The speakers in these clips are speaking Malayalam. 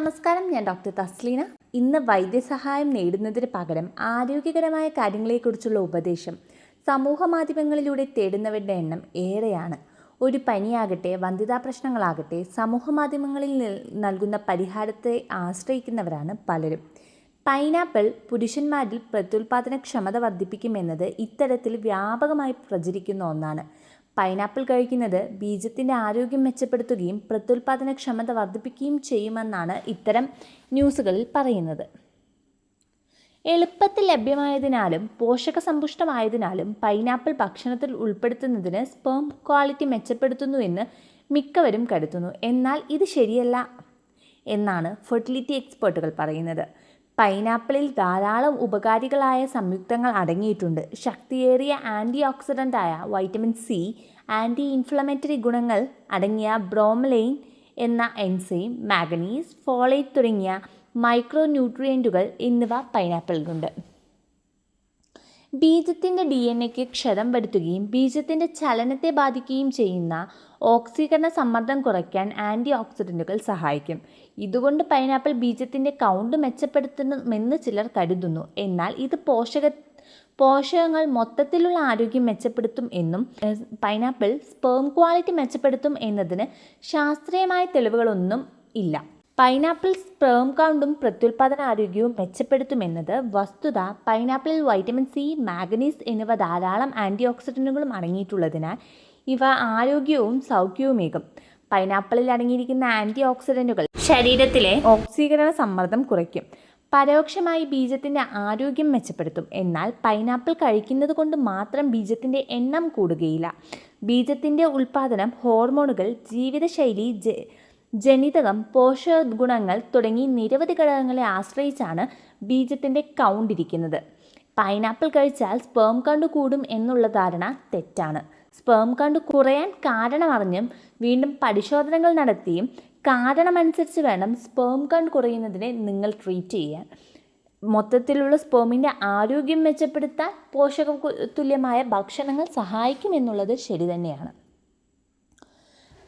നമസ്കാരം, ഞാൻ ഡോക്ടർ തസ്ലീന. ഇന്ന് വൈദ്യസഹായം നേടുന്നതിന് പകരം ആരോഗ്യകരമായ കാര്യങ്ങളെക്കുറിച്ചുള്ള ഉപദേശം സമൂഹ മാധ്യമങ്ങളിലൂടെ തേടുന്നവരുടെ എണ്ണം ഏറെയാണ്. ഒരു പനിയാകട്ടെ, വന്ധ്യതാ പ്രശ്നങ്ങളാകട്ടെ, സമൂഹ മാധ്യമങ്ങളിൽ നൽകുന്ന പരിഹാരത്തെ ആശ്രയിക്കുന്നവരാണ് പലരും. പൈനാപ്പിൾ പുരുഷന്മാരിൽ പ്രത്യുൽപാദനക്ഷമത വർദ്ധിപ്പിക്കുമെന്നത് ഇത്തരത്തിൽ വ്യാപകമായി പ്രചരിക്കുന്ന ഒന്നാണ്. പൈനാപ്പിൾ കഴിക്കുന്നത് ബീജത്തിൻ്റെ ആരോഗ്യം മെച്ചപ്പെടുത്തുകയും പ്രത്യുൽപാദനക്ഷമത വർദ്ധിപ്പിക്കുകയും ചെയ്യുമെന്നാണ് ഇത്തരം ന്യൂസുകളിൽ പറയുന്നത്. എളുപ്പത്തിൽ ലഭ്യമായതിനാലും പോഷകസമ്പുഷ്ടമായതിനാലും പൈനാപ്പിൾ ഭക്ഷണത്തിൽ ഉൾപ്പെടുത്തുന്നതിന് സ്പേം ക്വാളിറ്റി മെച്ചപ്പെടുത്തുന്നുവെന്ന് മിക്കവരും കരുതുന്നു. എന്നാൽ ഇത് ശരിയല്ല എന്നാണ് ഫെർട്ടിലിറ്റി എക്സ്പേർട്ടുകൾ പറയുന്നത്. പൈനാപ്പിളിൽ ധാരാളം ഉപകാരികളായ സംയുക്തങ്ങൾ അടങ്ങിയിട്ടുണ്ട്. ശക്തിയേറിയ ആൻറ്റി ഓക്സിഡൻ്റായ വൈറ്റമിൻ സി, ആൻറ്റി ഇൻഫ്ലമേറ്ററി ഗുണങ്ങൾ അടങ്ങിയ ബ്രോമലൈൻ എന്ന എൻസൈം, മാഗ്നീസ്, ഫോളേറ്റ് തുടങ്ങിയ മൈക്രോ ന്യൂട്രിയൻറ്റുകൾ എന്നിവ പൈനാപ്പിളിലുണ്ട്. ബീജത്തിൻ്റെ DNA ക്ഷതം വരുത്തുകയും ബീജത്തിൻ്റെ ചലനത്തെ ബാധിക്കുകയും ചെയ്യുന്ന ഓക്സീകരണ സമ്മർദ്ദം കുറയ്ക്കാൻ ആൻറ്റി ഓക്സിഡൻറ്റുകൾ സഹായിക്കും. ഇതുകൊണ്ട് പൈനാപ്പിൾ ബീജത്തിൻ്റെ കൗണ്ട് മെച്ചപ്പെടുത്തുമെന്ന് ചിലർ കരുതുന്നു. എന്നാൽ ഇത് പോഷകങ്ങൾ മൊത്തത്തിലുള്ള ആരോഗ്യം മെച്ചപ്പെടുത്തും എന്നും പൈനാപ്പിൾ സ്പേം ക്വാളിറ്റി മെച്ചപ്പെടുത്തും എന്നതിന് ശാസ്ത്രീയമായ തെളിവുകളൊന്നും ഇല്ല. പൈനാപ്പിൾ സ്പേം കൗണ്ടും പ്രത്യുൽപാദന ആരോഗ്യവും മെച്ചപ്പെടുത്തുമെന്നത് വസ്തുത. പൈനാപ്പിളിൽ വൈറ്റമിൻ സി, മാഗ്നീസ് എന്നിവ ധാരാളം ആൻറ്റി ഓക്സിഡൻറ്റുകളും അടങ്ങിയിട്ടുള്ളതിനാൽ ഇവ ആരോഗ്യവും സൗഖ്യവുമേകും. പൈനാപ്പിളിൽ അടങ്ങിയിരിക്കുന്ന ആൻറ്റി ഓക്സിഡൻറ്റുകൾ ശരീരത്തിലെ ഓക്സീകരണ സമ്മർദ്ദം കുറയ്ക്കും. പരോക്ഷമായി ബീജത്തിൻ്റെ ആരോഗ്യം മെച്ചപ്പെടുത്തും. എന്നാൽ പൈനാപ്പിൾ കഴിക്കുന്നത് കൊണ്ട് മാത്രം ബീജത്തിൻ്റെ എണ്ണം കൂടുകയില്ല. ബീജത്തിൻ്റെ ഉൽപ്പാദനം, ഹോർമോണുകൾ, ജീവിതശൈലി, ജനിതകം, പോഷക ഗുണങ്ങൾ തുടങ്ങി നിരവധി ഘടകങ്ങളെ ആശ്രയിച്ചാണ് ബീജത്തിൻ്റെ കൗണ്ട് ഇരിക്കുന്നത്. പൈനാപ്പിൾ കഴിച്ചാൽ സ്പേം കൗണ്ട് കൂടും എന്നുള്ള ധാരണ തെറ്റാണ്. സ്പേം കൗണ്ട് കുറയാൻ കാരണമറിഞ്ഞും വീണ്ടും പരിശോധനകൾ നടത്തിയും കാരണമനുസരിച്ച് വേണം സ്പേം കൗണ്ട് കുറയുന്നതിനെ നിങ്ങൾ ട്രീറ്റ് ചെയ്യാൻ. മൊത്തത്തിലുള്ള സ്പേമിൻ്റെ ആരോഗ്യം മെച്ചപ്പെടുത്താൻ പോഷക തുല്യമായ ഭക്ഷണങ്ങൾ സഹായിക്കുമെന്നുള്ളത് ശരി തന്നെയാണ്.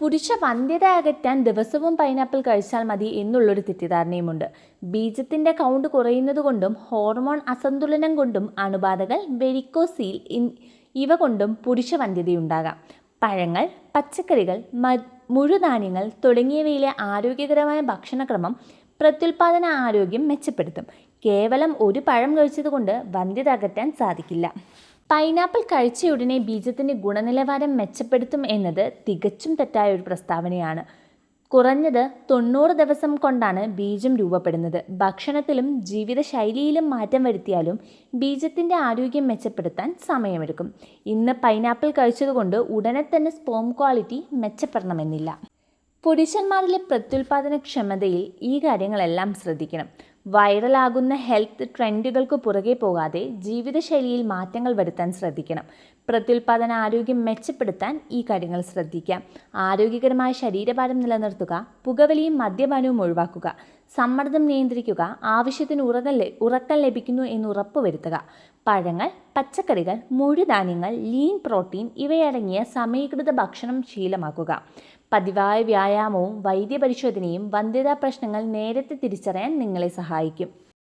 പുരുഷ വന്ധ്യത അകറ്റാൻ ദിവസവും പൈനാപ്പിൾ കഴിച്ചാൽ മതി എന്നുള്ളൊരു തെറ്റിദ്ധാരണയുമുണ്ട്. ബീജത്തിൻ്റെ കൗണ്ട് കുറയുന്നതുകൊണ്ടും ഹോർമോൺ അസന്തുലനം കൊണ്ടും അണുബാധകൾ, വെരിക്കോസീൽ ഇവ കൊണ്ടും പുരുഷ വന്ധ്യതയുണ്ടാകാം. പഴങ്ങൾ, പച്ചക്കറികൾ, മുഴുധാന്യങ്ങൾ തുടങ്ങിയവയിലെ ആരോഗ്യകരമായ ഭക്ഷണക്രമം പ്രത്യുൽപാദന ആരോഗ്യം മെച്ചപ്പെടുത്തും. കേവലം ഒരു പഴം കഴിച്ചതുകൊണ്ട് വന്ധ്യത അകറ്റാൻ സാധിക്കില്ല. പൈനാപ്പിൾ കഴിച്ചയുടനെ ബീജത്തിൻ്റെ ഗുണനിലവാരം മെച്ചപ്പെടുത്തും എന്നത് തികച്ചും തെറ്റായ ഒരു പ്രസ്താവനയാണ്. കുറഞ്ഞത് 90 ദിവസം കൊണ്ടാണ് ബീജം രൂപപ്പെടുന്നത്. ഭക്ഷണത്തിലും ജീവിതശൈലിയിലും മാറ്റം വരുത്തിയാലും ബീജത്തിൻ്റെ ആരോഗ്യം മെച്ചപ്പെടുത്താൻ സമയമെടുക്കും. ഇന്ന് പൈനാപ്പിൾ കഴിച്ചതുകൊണ്ട് ഉടനെ തന്നെ സ്പേം ക്വാളിറ്റി മെച്ചപ്പെടണമെന്നില്ല. പുരുഷന്മാരിലെ പ്രത്യുൽപാദനക്ഷമതയിൽ ഈ കാര്യങ്ങളെല്ലാം ശ്രദ്ധിക്കണം. വൈറലാകുന്ന ഹെൽത്ത് ട്രെൻഡുകൾക്ക് പുറകെ പോകാതെ ജീവിതശൈലിയിൽ മാറ്റങ്ങൾ വരുത്താൻ ശ്രദ്ധിക്കണം. പ്രത്യുൽപാദന ആരോഗ്യം മെച്ചപ്പെടുത്താൻ ഈ കാര്യങ്ങൾ ശ്രദ്ധിക്കാം. ആരോഗ്യകരമായ ശരീരഭാരം നിലനിർത്തുക, പുകവലിയും മദ്യപാനവും ഒഴിവാക്കുക, സമ്മർദ്ദം നിയന്ത്രിക്കുക, ആവശ്യത്തിന് ഉറക്കം ലഭിക്കുന്നു എന്ന് ഉറപ്പുവരുത്തുക. പഴങ്ങൾ, പച്ചക്കറികൾ, മുഴുധാന്യങ്ങൾ, ലീൻ പ്രോട്ടീൻ ഇവയടങ്ങിയ സമീകൃത ഭക്ഷണം ശീലമാക്കുക. പതിവായ വ്യായാമവും വൈദ്യപരിശോധനയും വന്ധ്യതാ പ്രശ്നങ്ങൾ നേരത്തെ തിരിച്ചറിയാൻ നിങ്ങളെ സഹായിക്കും.